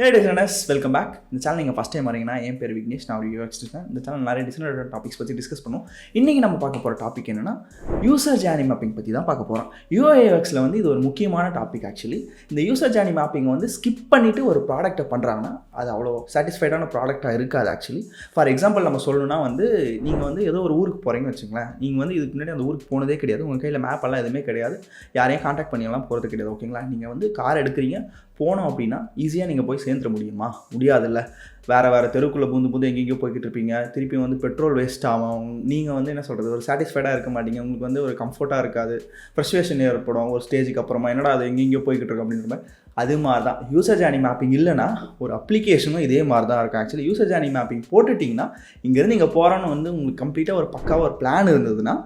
ஹே designers, welcome back. இந்த channel நீங்கள் first time வரீங்கன்னா என் பேர் விக்னேஷ், நான் ஒரு யூஎக்ஸ் டிசைனர். இந்த சேனல் நிறைய டிசைனர் டாபிக்ஸ் பற்றி டிஸ்கஸ் பண்ணுவோம். இன்றைக்கி நம்ம பார்க்க போகிற டாபிக் என்னென்னா யூசர் ஜேர்னி மேப்பிங் பற்றி தான் பார்க்க போகிறோம். யூஐஎக்ஸில் வந்து இது ஒரு முக்கியமான டாபிக். ஆக்சுவலி இந்த யூசர் ஜேர்னி மேப்பிங் வந்து ஸ்கிப் பண்ணிவிட்டு ஒரு ப்ராடக்ட்டை பண்ணுறாங்கன்னா அது அவ்வளோ சாட்டிஸ்ஃபைடான ப்ராடக்டாக இருக்காது. ஆக்சுவலி ஃபார் எக்ஸாம்பிள் நம்ம சொல்லணும்னா வந்து நீங்கள் வந்து ஏதோ ஒரு ஊருக்கு போகிறீங்கன்னு வச்சுங்களேன். நீங்கள் வந்து இதுக்கு முன்னாடி அந்த ஊருக்கு போனதே கிடையாது, உங்கள் கையில் மேப் எல்லாம் எதுவுமே கிடையாது, யாரையும் காண்டாக்ட் பண்ணியெல்லாம் போகிறது கிடையாது. ஓகேங்களா, நீங்கள் வந்து கார் எடுக்கிறீங்க, போனோம் அப்படின்னா ஈஸியாக நீங்கள் போய் சேர்ந்துட முடியுமா? முடியாதுல்ல. வேறு தெருக்குள்ளே பூந்து எங்கெங்கேயோ போய்கிட்டு இருப்பீங்க. திருப்பி வந்து பெட்ரோல் வேஸ்ட் ஆகும். நீங்கள் வந்து என்ன சொல்கிறது, ஒரு சாட்டிஸ்ஃபைடாக இருக்க மாட்டீங்க. உங்களுக்கு வந்து ஒரு கம்ஃபர்ட்டாக இருக்காது, ஃப்ரஸ்ட்ரேஷன் ஏற்படும் ஒரு ஸ்டேஜுக்கு அப்புறமா. என்னடா அது எங்கெங்கேயோ போய்கிட்டு இருக்கோம் அப்படின்ற மாதிரி. அது மாதிரி தான் யூசர் ஜேர்னி மேப்பிங் இல்லைனா ஒரு அப்ளிகேஷனும் இதே மாதிரி தான் இருக்கும். ஆக்சுவலி யூசர் ஜேர்னி மேப்பிங் போட்டுட்டிங்கன்னா இங்கேருந்து நீங்கள் போகிறோன்னு வந்து உங்களுக்கு கம்ப்ளீட்டாக ஒரு பக்காவாக ஒரு பிளான் இருந்ததுன்னா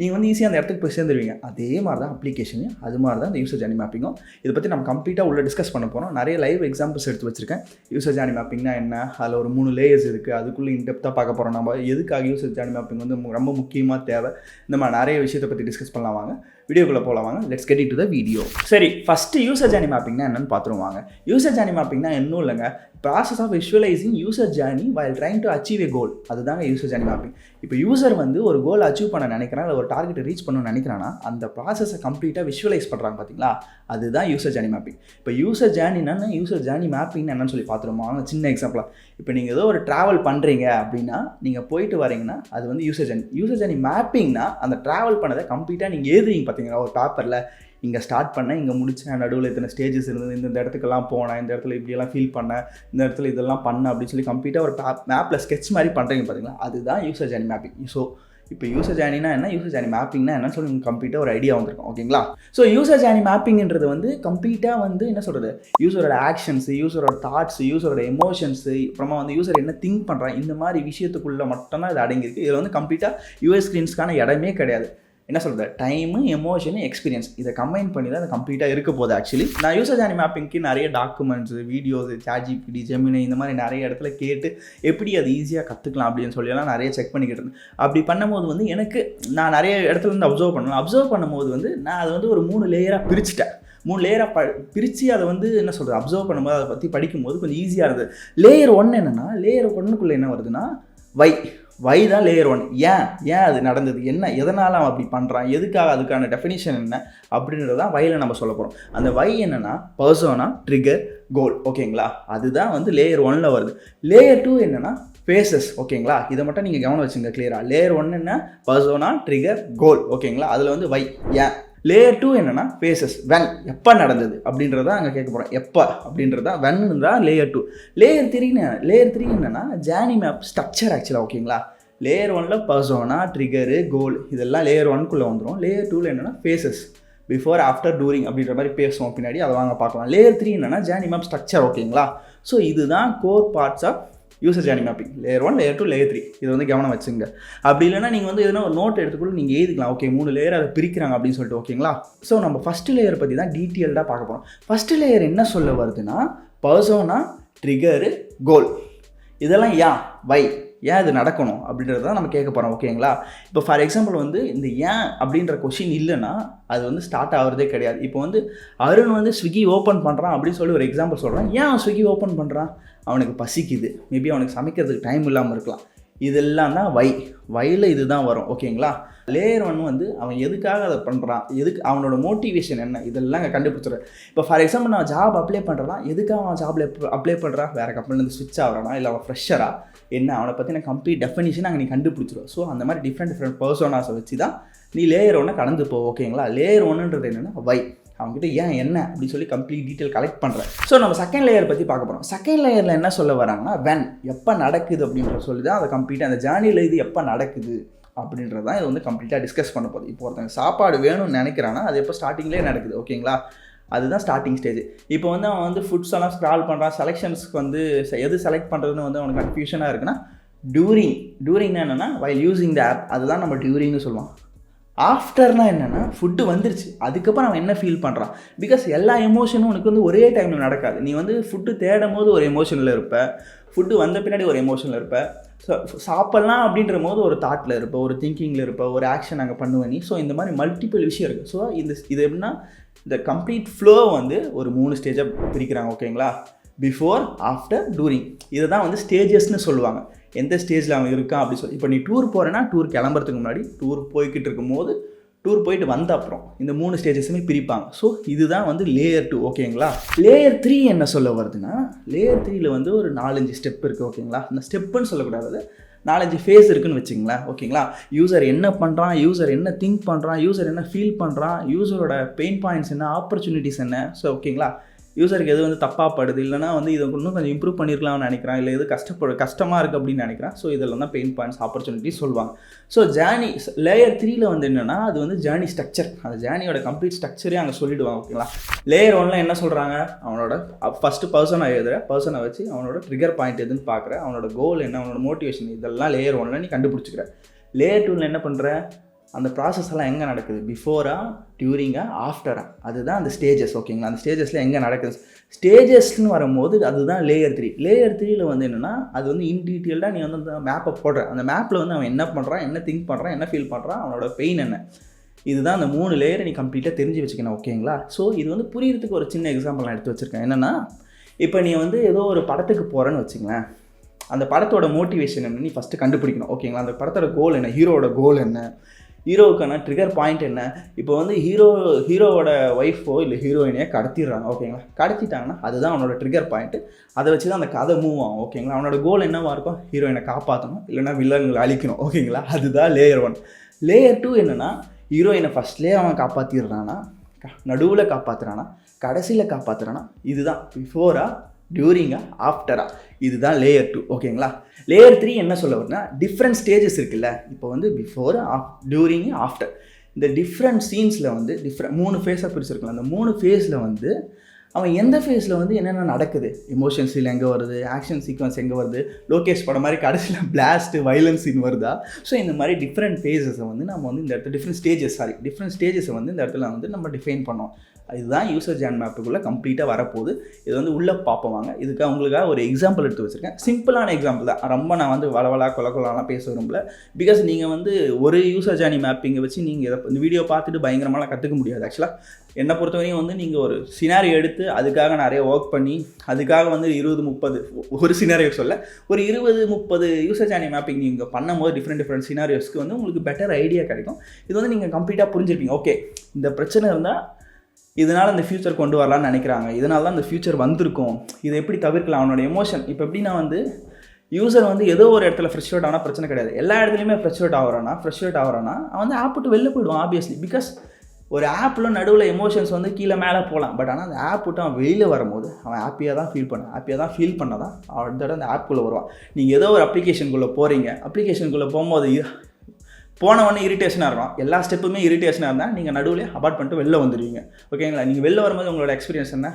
நீங்கள் வந்து ஈஸியாக அந்த இடத்துக்கு போய் சேர்ந்துருவீங்க. அதே மாதிரி தான் அப்ளிகேஷனு, அது மாதிரி தான் இந்த யூசர் ஜேர்னி மேப்பிங்கும். இதை பற்றி நம்ம கம்ப்ளீட்டாக உள்ள டிஸ்கஸ் பண்ண போகிறோம். நிறைய லைவ் எக்ஸாம்பிள்ஸ் எடுத்து வச்சிருக்கேன். யூசர் ஜேர்னி மேப்பிங்னா என்ன, அதில் ஒரு 3 லேயர்ஸ் இருக்குது, அதுக்குள்ளே இன்டெப்த்தாக பார்க்க போகிறோம். நம்ம எதுக்காக யூசர் ஜேர்னி மேப்பிங் வந்து ரொம்ப முக்கியமாக தேவை, இந்த மாதிரி நிறைய விஷயத்தை பற்றி டிஸ்கஸ் பண்ணலாம். வாங்க வீடியோக்குள்ளே போகலாம். வாங்க, let's get into the video. சரி, ஃபஸ்ட்டு யூசர் ஜேர்னி மேப்பிங்னா என்னன்னு பார்த்துருவாங்க. யூசர் ஜேர்னி மேப்பிங்னா இன்னும் இல்லைங்க, process of visualizing user journey while trying to achieve a goal. அதுதாங்க யூசர் ஜேர்னி மேப்பிங். இப்போ யூசர் வந்து ஒரு கோல் அச்சீவ் பண்ண நினைக்கிறான், இல்லை ஒரு டார்கெட்டை ரீச் பண்ண நினைக்கிறான்னா அந்த ப்ராசஸை கம்ப்ளீட்டாக விஷுவலைஸ் பண்ணுறாங்க பார்த்தீங்களா, அதுதான் யூசர் ஜேர்னி மேப்பிங். இப்போ யூசர் ஜேர்னினா யூசர் ஜேர்னி மேப்பிங் என்னன்னு சொல்லி பார்த்துருமா. சின்ன எக்ஸாம்பிளாக, இப்போ நீங்கள் ஏதோ ஒரு ட்ராவல் பண்ணுறீங்க அப்படின்னா, நீங்கள் போயிட்டு வரீங்கன்னா அது வந்து யூசர் ஜேர்னி. யூசர் ஜேர்னி மேப்பிங்னா அந்த ட்ராவல் பண்ணதை கம்ப்ளீட்டாக நீங்கள் எழுதுறீங்க பார்த்தீங்களா ஒரு பேப்பரில். இங்கே ஸ்டார்ட் பண்ணேன், இங்கே முடித்தேன், நடுவில் இத்தனை ஸ்டேஜஸ் இருந்தது, இந்த இடத்துக்கெல்லாம் போனேன், இந்த இடத்துல இப்படியெல்லாம் ஃபீல் பண்ணேன், இந்த இடத்துல இதெல்லாம் பண்ணேன் அப்படின்னு சொல்லி கம்ப்ளீட்டாக ஒரு மேப்பில் ஸ்கெட்ச் மாதிரி பண்ணுறீங்க பார்த்தீங்களா, அதுதான் யூசர் ஜேர்னி மேப்பிங். ஸோ இப்போ யூசர் ஜேர்னினா என்ன, யூசர் ஜேர்னி மேப்பிங்னா என்னன்னு சொல்லி உங்களுக்கு கம்ப்ளீட்டாக ஒரு ஐடியா வந்திருக்கும். ஓகேங்களா, ஸோ யூசர் ஜேர்னி மேப்பிங்கிறது வந்து கம்ப்ளீட்டாக வந்து என்ன சொல்கிறது, யூசரோட ஆக்ஷன்ஸு, யூசரோட தாட்ஸு, யூசரோட எமோஷன்ஸு, அப்புறமா வந்து யூசர் என்ன திங்க் பண்ணுறான், இந்த மாதிரி விஷயத்துக்குள்ளே மட்டும்தான் இது அடங்கியிருக்கு. இதில் வந்து கம்ப்ளீட்டாக யூஎஸ் ஸ்க்ரீன்ஸ்க்கான இடமே கிடையாது. என்ன சொல்கிறது, டைமு, எமோஷனு, எக்ஸ்பீரியன்ஸ், இதை கம்பைன் பண்ணி தான் அது கம்ப்ளீட்டாக இருக்க போகுது. ஆக்சுவலி நான் யூசர் ஜேர்னி மேப்பிங்க்கு நிறைய டாக்குமெண்ட்ஸு, வீடியோஸு, ChatGPT, ஜெமினி இந்த மாதிரி நிறைய இடத்துல கேட்டு எப்படி அது ஈஸியாக கற்றுக்கலாம் அப்படின்னு சொல்லியெல்லாம் நிறைய செக் பண்ணிக்கிட்டு இருந்தேன். அப்படி பண்ணும்போது வந்து எனக்கு நான் நிறைய இடத்துல இருந்து அப்சர்வ் பண்ணும்போது வந்து நான் அதை வந்து ஒரு 3 லேயராக பிரிச்சுட்டேன். 3 லேயராக பிரித்து அதை வந்து என்ன சொல்கிறது, அப்சர்வ் பண்ணும்போது அதை பற்றி படிக்கும்போது கொஞ்சம் ஈஸியாக இருந்தது. லேயர் 1 என்னென்னா, லேயர் 1க்குள்ளே என்ன வருதுன்னா வை தான் லேயர் 1. ஏன் அது நடந்தது, என்ன, எதனால் அவன் அப்படி பண்ணுறான், எதுக்காக, அதுக்கான டெஃபினிஷன் என்ன அப்படின்றது தான் வையில் நம்ம சொல்ல போகிறோம். அந்த வை என்னென்னா பர்சோனா, ட்ரிகர், கோல். ஓகேங்களா, அதுதான் வந்து லேயர் 1ல் வருது. லேயர் 2 என்னென்னா ஃபேஸஸ். ஓகேங்களா, இதை மட்டும் நீங்கள் கவனம் வச்சுங்க கிளியராக. லேயர் 1 என்ன, பர்சோனா, ட்ரிகர், கோல். ஓகேங்களா, அதில் வந்து வை, ஏன். லேயர் 2 என்னென்னா ஃபேஸஸ், வென், எப்போ நடந்தது அப்படின்றத அங்கே கேட்க போகிறோம். எப்போ அப்படின்றதா வென்னு தான் லேயர் 2. லேயர் 3 என்னென்னா ஜேர்னி மேப் ஸ்ட்ரக்சர். ஆக்சுவலாக ஓகேங்களா, லேயர் 1ல் பர்சோனா, ட்ரிகரு, கோல் இதெல்லாம் லேயர் 1க்குள்ளே வந்துடும். லேயர் 2ல் என்னென்னா ஃபேஸஸ், பிஃபோர், ஆஃப்டர், டூரிங் அப்படின்ற மாதிரி பேசுவோம் பின்னாடி, அதை வாங்க பார்க்கலாம். லேயர் 3 என்னென்னா ஜேர்னி மேப் ஸ்ட்ரக்சர். ஓகேங்களா, ஸோ இதுதான் core parts of user journey mapping. Layer 1, layer 2, layer 3 இதை வந்து கவனம் வச்சுங்க. அப்படி இல்லைனா நீங்கள் வந்து எதுனா ஒரு நோட் எடுத்துக்கூட நீங்கள் எழுதிக்கலாம். ஓகே, 3 லேயர் அதை பிரிக்கிறாங்க அப்படின்னு சொல்லிட்டு. ஓகேங்களா, ஸோ நம்ம ஃபஸ்ட்டு லேயர் பற்றி தான் டீட்டெயில்டாக பார்க்க போகிறோம். ஃபஸ்ட்டு லேயர் என்ன சொல்ல வருதுன்னா பர்சோனா, ட்ரிகரு, கோல். இதெல்லாம் ஏன் இது நடக்கணும் அப்படின்றது தான் நம்ம கேட்க போகிறோம். ஓகேங்களா, இப்போ ஃபார் எக்ஸாம்பிள் வந்து இந்த ஏன் அப்படின்ற கொஷின் இல்லைன்னா அது வந்து ஸ்டார்ட் ஆகிறதே கிடையாது. இப்போ வந்து அருண் வந்து ஸ்விக்கி ஓப்பன் பண்ணுறான் அப்படின்னு சொல்லி ஒரு எக்ஸாம்பிள் சொல்கிறான். ஏன் அவன் ஸ்விக்கி ஓப்பன் பண்ணுறான், அவனுக்கு பசிக்குது, மேபி அவனுக்கு சமைக்கிறதுக்கு டைம் இல்லாமல் இருக்கலாம். இதெல்லாம் தான் வையில் இது தான் வரும். ஓகேங்களா, லேயர் 1 வந்து அவன் எதுக்காக அதை பண்ணுறான், அவனோட மோட்டிவேஷன் என்ன, இதெல்லாம் அங்கே கண்டுபிடிச்சிடுறேன். இப்போ ஃபார் எக்ஸாம்பிள் நான் ஜாப் அப்ளை பண்ணுறேன்னா எதுக்காக அவன் ஜாப்ல அப்ளை பண்ணுறான், வேறு கம்பெனிலேருந்து ஸ்விட்ச் ஆகிறானா, இல்லை அவன் ஃப்ரெஷராக என்ன, அவனை பற்றின கம்ப்ளீட் டெஃபினிஷன் அங்கே நீ கண்டுபிடிச்சிடும். ஸோ அந்த மாதிரி டிஃப்ரெண்ட் பர்சோனாஸை வச்சு தான் நீ லேயர் 1 கடந்து போ. ஓகேங்களா, லேயர் 1ன்றது என்னென்னா அவங்ககிட்ட ஏன் என்ன அப்படின்னு சொல்லி கம்ப்ளீட் டீட்டெயில் கலெக்ட் பண்ணுறேன். ஸோ நம்ம செகண்ட் லேயர் பற்றி பார்க்க போகிறோம். செகண்ட் லேயரில் என்ன சொல்ல வராங்கன்னா வென், எப்போ நடக்குது அப்படின்ற சொல்லி தான் அதை கம்ப்ளீட்டாக அந்த ஜேர்னியில் இது எப்போ நடக்குது அப்படின்றது தான் இது வந்து கம்ப்ளீட்டாக டிஸ்கஸ் பண்ண போகுது. இப்போ ஒருத்தங்க சாப்பாடு வேணும்னு நினைக்கிறான்னா அது எப்போ ஸ்டார்டிங்லேயே நடக்குது. ஓகேங்களா, அதுதான் ஸ்டார்டிங் ஸ்டேஜ். இப்போ வந்து அவன் வந்து ஃபுட்ஸ் எல்லாம் ஸ்க்ரால் பண்ணுறான், செலெக்ஷன்ஸ்க்கு வந்து எது செலக்ட் பண்ணுறதுன்னு வந்து அவனுக்கு கன்ஃபியூஷனாக இருக்குன்னா டியூரிங்னா என்னென்னா வைல் யூஸிங் த ஆப், அதுதான் நம்ம டியூரிங்னு சொல்லுவோம். ஆஃப்டர்னா என்னென்னா ஃபுட்டு வந்துருச்சு, அதுக்கப்புறம் அவன் என்ன ஃபீல் பண்ணுறான். பிகாஸ் எல்லா எமோஷனும் உனக்கு வந்து ஒரே டைமில் நடக்காது. நீ வந்து ஃபுட்டு தேடும் போது ஒரு எமோஷனில் இருப்ப, ஃபுட்டு வந்த பின்னாடி ஒரு எமோஷனில் இருப்ப, ஸோ சாப்பிட்லாம் அப்படின்ற போது ஒரு தாட்டில் இருப்ப, ஒரு திங்கிங்கில் இருப்ப, ஒரு ஆக்ஷன் அங்கே பண்ணுவேன் நீ. ஸோ இந்த மாதிரி மல்டிபிள் விஷயம் இருக்குது. ஸோ இது எப்படின்னா இந்த கம்ப்ளீட் ஃப்ளோ வந்து ஒரு 3 ஸ்டேஜாக பிரிக்கிறாங்க. ஓகேங்களா, பிஃபோர், ஆஃப்டர், டூரிங். இதை தான் வந்து ஸ்டேஜஸ்ன்னு சொல்லுவாங்க. எந்த ஸ்டேஜில் அவன் இருக்கான் அப்படி சொல்லி. இப்போ நீ டூர் போகிறேன்னா டூர் கிளம்புறதுக்கு முன்னாடி, டூர் போய்கிட்டு இருக்கும்போது, டூர் போயிட்டு வந்த அப்புறம் இந்த 3 ஸ்டேஜஸுமே பிரிப்பாங்க. ஸோ இதுதான் வந்து லேயர் 2. ஓகேங்களா. லேயர் 3 என்ன சொல்ல வருதுன்னா, லேயர் 3ல வந்து ஒரு 4-5 ஸ்டெப் இருக்குது. ஓகேங்களா. இந்த ஸ்டெப்புன்னு சொல்லக்கூடாது, 4-5 ஃபேஸ் இருக்குன்னு வச்சுங்களேன். ஓகேங்களா. யூசர் என்ன பண்ணுறான், யூசர் என்ன திங்க் பண்ணுறான், யூசர் என்ன ஃபீல் பண்ணுறான், யூசரோட பெயின் பாயிண்ட்ஸ் என்ன, ஆப்பர்ச்சுனிட்டிஸ் என்ன. ஸோ ஓகேங்களா, யூசருக்கு எது வந்து தப்பாக படுது, இல்லைனா வந்து இதை இன்னும் கொஞ்சம் இம்ப்ரூவ் பண்ணியிருக்கலாம்னு நினைக்கிறான், இல்லை எது கஷ்டமாக இருக்குது அப்படின்னு நினைக்கிறான். ஸோ இதெல்லாம் தான் பெயின் பாயிண்ட்ஸ், ஆப்பர்ச்சுனிட்டிஸ் சொல்லுவாங்க. ஸோ ஜேர்னி லேயர் 3ல வந்து என்னென்னா, அது வந்து ஜேர்னி ஸ்ட்ரக்சர். அந்த ஜேர்னியோட கம்ப்ளீட் ஸ்ட்ரக்சரே அங்கே சொல்லிவிடுவாங்க. ஓகேங்களா. லேயர் 1ல் என்ன சொல்கிறாங்க, அவனோட ஃபஸ்ட்டு பர்சனை வச்சு அவனோட ட்ரிகர் பாயிண்ட் எதுன்னு பார்க்குற, அவனோட கோல் என்ன, அவனோட மோட்டிவேஷன், இதெல்லாம் லேயர் 1ல் நீ கண்டுபிடிச்சிக்கிற. லேயர் 2ல் என்ன பண்ணுற, அந்த ப்ராசஸ் எல்லாம் எங்கே நடக்குது, பிஃபோரா, டியூரிங்கா, ஆஃப்டரா, அதுதான் அந்த ஸ்டேஜஸ். ஓகேங்களா. அந்த ஸ்டேஜஸில் எங்கே நடக்குது, ஸ்டேஜஸ்ன்னு வரும்போது அதுதான் லேயர் 3. லேயர் 3ல வந்து என்னென்னா, அது வந்து இன் டீட்டெயில்டாக நீ வந்து அந்த மேப்பை போடுற, அந்த மேப்பில் வந்து அவன் என்ன பண்ணுறான், என்ன திங்க் பண்ணுறான், என்ன ஃபீல் பண்ணுறான், அவனோட பெயின் என்ன, இதுதான் அந்த 3 லேயரை நீ கம்ப்ளீட்டாக தெரிஞ்சு வச்சுக்கணும். ஓகேங்களா. ஸோ இது வந்து புரியறதுக்கு ஒரு சின்ன எக்ஸாம்பிள் நான் எடுத்து வச்சுருக்கேன். என்னென்னா, இப்போ நீ வந்து ஏதோ ஒரு படத்துக்கு போகிறேன்னு வச்சுங்களேன், அந்த படத்தோட மோட்டிவேஷன் என்ன நீ ஃபஸ்ட்டு கண்டுபிடிக்கணும். ஓகேங்களா. அந்த படத்தோட கோல் என்ன, ஹீரோவோட கோல் என்ன, ஹீரோவுக்கான ட்ரிகர் பாயிண்ட் என்ன. இப்போ வந்து ஹீரோவோட ஒய்ஃபோ இல்லை ஹீரோயினையோ கடத்திடுறாங்க. ஓகேங்களா. கடத்திட்டாங்கன்னா அதுதான் அவனோட ட்ரிகர் பாயிண்ட்டு. அதை வச்சு தான் அந்த கதை மூவ் ஆகும். ஓகேங்களா. அவனோட கோல் என்னவாக இருக்கும், ஹீரோயினை காப்பாற்றணும், இல்லைனா வில்லன்களை அழிக்கணும். ஓகேங்களா. அதுதான் லேயர் 1. லேயர் 2 என்னென்னா, ஹீரோயினை ஃபஸ்ட்லேயே அவன் காப்பாற்றிடுறானா, நடுவில் காப்பாற்றுறானா, கடைசியில் காப்பாற்றுறானா, இதுதான் பிஃபோரா, டியூரிங்கா, ஆஃப்டரா, இதுதான் லேயர் 2. ஓகேங்களா. லேயர் 3 என்ன சொல்ல வருதுன்னா, டிஃப்ரெண்ட் ஸ்டேஜஸ் இருக்குல்ல. இப்போ வந்து பிஃபோர், டியூரிங், ஆஃப்டர், இந்த டிஃப்ரெண்ட் சீன்ஸில் வந்து 3 ஃபேஸாக பிரிச்சிருக்கலாம். அந்த 3 ஃபேஸில் வந்து அவன் எந்த ஃபேஸில் வந்து என்னென்ன நடக்குது, எமோஷன் சீன் எங்கே வருது, ஆக்ஷன் சீக்வன்ஸ் எங்கே வருது, லோகேஷ் படம் மாதிரி கடைசியில் பிளாஸ்ட்டு வைலன்ஸ் சீன் வருதா. ஸோ இந்த மாதிரி டிஃப்ரெண்ட் ஃபேஸஸை வந்து நம்ம வந்து இந்த இடத்துல டிஃப்ரெண்ட் ஸ்டேஜஸை வந்து இந்த இடத்துல வந்து நம்ம டிஃபைன் பண்ணோம். இதுதான் யூசர் ஜேர்னி மேப்புக்குள்ளே கம்ப்ளீட்டாக வரப்போகுது. இது வந்து உள்ளே பார்ப்போங்க. இதுக்காக உங்களுக்காக ஒரு எக்ஸாம்பிள் எடுத்து வச்சுருக்கேன். சிம்பிளான எக்ஸாம்பிள் தான். ரொம்ப நான் வந்து வளவலா கொலலாம் பேச விரும்பல. பிகாஸ் நீங்கள் வந்து ஒரு யூசர் ஜேர்னி மேப்பிங்கை வச்சு நீங்கள் இந்த வீடியோ பார்த்துட்டு பயங்கரமாலாம் கற்றுக்க முடியாது. ஆக்சுவலாக என்னை பொறுத்தவரையும் வந்து நீங்கள் ஒரு சினாரியோ எடுத்து அதுக்காக நிறைய ஒர்க் பண்ணி அதுக்காக வந்து 20-30 ஒரு சினாரியோ சொல்ல ஒரு 20-30 யூசர் ஜேர்னி மேப்பிங் நீங்கள் பண்ணும்போது டிஃப்ரெண்ட் சினாரியோஸ்க்கு வந்து உங்களுக்கு பெட்டர் ஐடியா கிடைக்கும். இது வந்து நீங்கள் கம்ப்ளீட்டாக புரிஞ்சிருப்பீங்க. ஓகே, இந்த பிரச்சனை இருந்தால் இதனால் இந்த ஃப்யூச்சர் கொண்டு வரலான்னு நினைக்கிறாங்க, இதனால தான் இந்த ஃப்யூச்சர் வந்திருக்கும், இதை எப்படி தவிர்க்கலாம், அவனோட எமோஷன். இப்போ எப்படின்னா வந்து யூசர் வந்து ஏதோ ஒரு இடத்துல ஃப்ரெஷ்வேட் ஆனால் பிரச்சனை கிடையாது. எல்லா இடத்துலையுமே ஃப்ரெஷ்வேட் ஆகிறானா அவன் வந்து ஆப் விட்டு வெளில போயிடுவான். ஆப்வியஸ்லி. பிகாஸ் ஒரு ஆப்பில் நடுவில் எமோஷன்ஸ் வந்து கீழே மேலே போகலாம். பட் ஆனால் அந்த ஆப் விட்டு அவன் வெளியில் வரும்போது அவன் ஹாப்பியாக தான் ஃபீல் பண்ண தான் அடுத்த அந்த ஆப்புக்குள்ளே வருவான். நீங்கள் ஏதோ ஒரு அப்ளிகேஷனுக்குள்ளே போகிறீங்க, அப்ளிகேஷனுக்குள்ளே போகும்போது போனவொடனே இரிட்டேஷனாக இருக்கும். எல்லா ஸ்டெப்புமே இரிட்டேஷனாக இருந்தால் நீங்கள் நடுவில் அபார்ட் பண்ணிட்டு வெளில வந்துடுவீங்க. ஓகேங்களா. நீங்கள் வெளில வரும்போது உங்களோட எக்ஸ்பீரியன்ஸ் என்ன,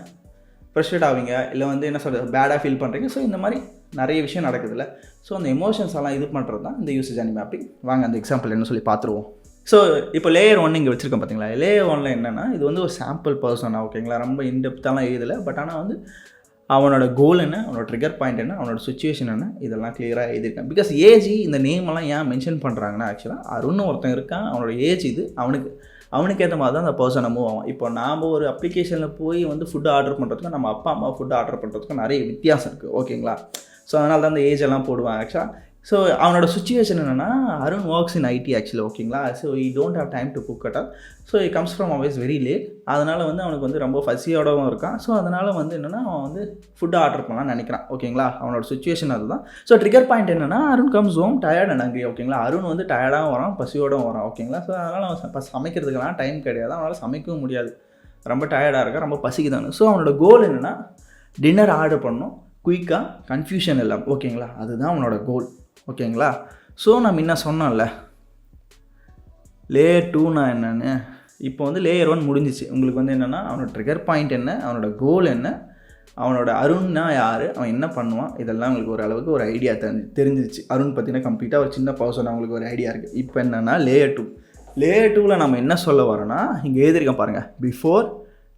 ஃப்ரஸ்ட்ரேட் ஆவீங்க, இல்லை வந்து என்ன சொல்கிறது, பேடாக ஃபீல் பண்ணுறீங்க. ஸோ இந்த மாதிரி நிறைய விஷயம் நடக்குதுல்ல. ஸோ அந்த எமோஷன்ஸ் எல்லாம் இது பண்ணுறது தான் இந்த யூசர் ஜேர்னி மேப்பிங். வாங்க அந்த எக்ஸாம்பிள் என்ன சொல்லி பார்த்துருவோம். ஸோ இப்போ லேயர் 1 இங்கே வச்சுருக்கேன் பார்த்தீங்களா. லேயர் 1ல் என்னென்னா, இது வந்து ஒரு சாம்பிள் பர்சனாக. ஓகேங்களா. ரொம்ப இன்டெப்த்தாலாம் எழுதலை. பட் ஆனால் வந்து அவனோட கோல் என்ன, அவனோட ட்ரிகர் பாயிண்ட் என்ன, அவனோட சுச்சுவேஷன் என்ன, இதெல்லாம் கிளியராக எழுதியிருக்கேன். பிகாஸ் ஏஜ் இந்த நேமெல்லாம் ஏன் மென்ஷன் பண்ணுறாங்கன்னா, ஆக்சுவலாக அருண் ஒருத்தன் இருக்கான், அவனோட ஏஜ் இது, அவனுக்கு ஏற்ற மாதிரி தான் அந்த பர்சனை மூவ் ஆகும். இப்போ நாம் ஒரு அப்ளிகேஷனில் போய் வந்து ஃபுட்டு ஆர்டர் பண்ணுறதுக்கும் நம்ம அப்பா அம்மா ஃபுட்டு ஆர்டர் பண்ணுறதுக்கும் நிறைய வித்தியாசம் இருக்குது. ஓகேங்களா. ஸோ அதனால தான் அந்த ஏஜ் எல்லாம் போடுவான் ஆக்சுவலாக. ஸோ அவனோட சுச்சுவேஷன் என்னென்னா, Arun works in IT actually. ஓகேங்களா. So he don't have time to cook at all. So he comes from always very late. அதனால் வந்து அவனுக்கு வந்து ரொம்ப ஃபசியோடவும் இருக்கான். ஸோ அதனால் வந்து என்னென்னா, அவன் வந்து ஃபுட்டு ஆர்டர் பண்ணலான்னு நினைக்கிறான். ஓகேங்களா. அவனோட சுச்சுவேஷன் அதுதான். ஸோ ட்ரிகர் பாயிண்ட் என்னென்னா, Arun comes home tired and hungry. ஓகேங்களா. அருண் வந்து டயர்டாகவும் வரான், பசியோடவும் வரான். ஓகேங்களா. ஸோ அதனால் அவன் சமைக்கிறதுக்கெல்லாம் டைம் கிடையாது, அவனால் சமைக்கவும் முடியாது, ரொம்ப டயர்டாக இருக்கான், ரொம்ப பசிக்குதானு. ஸோ அவனோட கோல் என்னென்னா, டின்னர் ஆர்டர் பண்ணணும் குயிக்காக, கன்ஃபியூஷன் இல்லை. ஓகேங்களா. அதுதான் அவனோட கோல். ஓகேங்களா. ஸோ நான் முன்ன சொன்னேன்ல லேயர் 2னா என்னென்னு. இப்போ வந்து லேயர் 1 முடிஞ்சிச்சு. உங்களுக்கு வந்து என்னென்னா, அவனோட ட்ரிகர் பாயிண்ட் என்ன, அவனோட கோல் என்ன, அவனோட அருண்னா யார், அவன் என்ன பண்ணுவான், இதெல்லாம் உங்களுக்கு ஓரளவுக்கு ஒரு ஐடியா தெரிஞ்சிச்சு. அருண் பார்த்தீங்கன்னா கம்ப்ளீட்டாக ஒரு சின்ன பர்சன், அவங்களுக்கு ஒரு ஐடியா இருக்குது. இப்போ என்னென்னா லேயர் 2. லேயர் 2ல் நம்ம என்ன சொல்ல வரோன்னா, இங்கே எழுதியிருக்கேன் பாருங்கள், பிஃபோர்,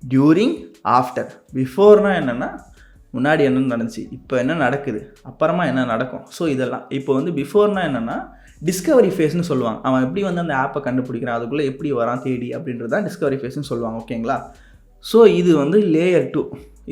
டியூரிங், ஆஃப்டர். பிஃபோர்னால் என்னென்னா, முன்னாடி என்ன நடந்துச்சு, இப்போ என்ன நடக்குது, அப்புறமா என்ன நடக்கும். ஸோ இதெல்லாம் இப்போ வந்து பிஃபோர்னால் என்னென்னா டிஸ்கவரி ஃபேஸ்னு சொல்லுவாங்க. அவன் எப்படி வந்து அந்த ஆப்பை கண்டுபிடிக்கிறான், அதுக்குள்ளே எப்படி வரான் தேடி அப்படின்றது தான் டிஸ்கவரி ஃபேஸ்னு சொல்லுவாங்க. ஓகேங்களா. ஸோ இது வந்து லேயர் 2.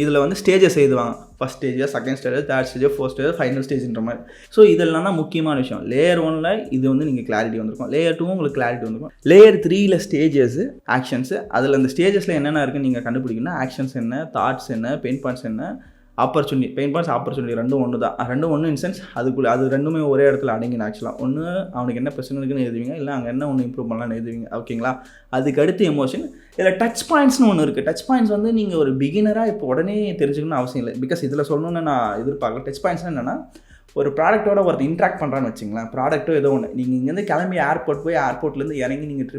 இதில் வந்து ஸ்டேஜஸ் எழுதுவாங்க. First stage, second stage, third stage, fourth stage, final ஸ்டேஜ்ன்ற மாதிரி. ஸோ இதெல்லாம் தான் முக்கியமான விஷயம். லேயர் 1ல் இது வந்து நீங்கள் கிளாரிட்டி வந்திருக்கும். லேயர் 2 உங்களுக்கு கிளாரிட்டி வந்திருக்கும். லேயர் 3ல் ஸ்டேஜஸ், ஆக்ஷன்ஸு. அதில் அந்த ஸ்டேஜஸில் என்னென்ன இருக்குன்னு நீங்கள் கண்டுபிடிக்கணும். ஆக்ஷன்ஸ் என்ன, தாட்ஸ் என்ன, பெயின் பாயிண்ட்ஸ் என்ன, ஆப்பர்ச்சுனிட்டி. பெயின் பாயிண்ட்ஸ், ஆப்பர்ச்சுனிட்டி ரெண்டும் ஒன்று தான். ரெண்டும் ஒன்று இன் சென்ஸ் அதுக்குள்ளே அது ரெண்டுமே ஒரே இடத்துல அடங்கின. ஆக்சுவலாக ஒன்று அவனுக்கு என்ன பிரச்சனை இருக்குன்னு எழுதுவீங்க, இல்லை அங்கே என்ன ஒன்று இம்ப்ரூவ் பண்ணலான்னு எழுதுவீங்க. ஓகேங்களா? அதுக்கு அடுத்து எமோஷன். இதில் டச் பாயிண்ட்ஸ்னு ஒன்று இருக்குது. டச் பாயிண்ட்ஸ் வந்து நீங்கள் ஒரு பிகினராக இப்போ உடனே தெரிஞ்சுக்கணும்னு அவசியம் இல்லை. பிகாஸ் இதில் சொல்லணுன்னு நான் எதிர்பார்க்கல. டச் பாயிண்ட்ஸ்னால் என்னென்னா, ஒரு ப்ராடக்ட்டோட ஒருத்தர் இன்ட்ராக்ட் பண்ணுறான்னு வச்சுங்களேன். ப்ராடக்ட்டோ ஏதோ ஒன்று, நீங்கள் இங்கேருந்து கிளம்பி ஏர்போர்ட் போய் ஏர்போர்ட்லேருந்து இறங்கி நீங்கள்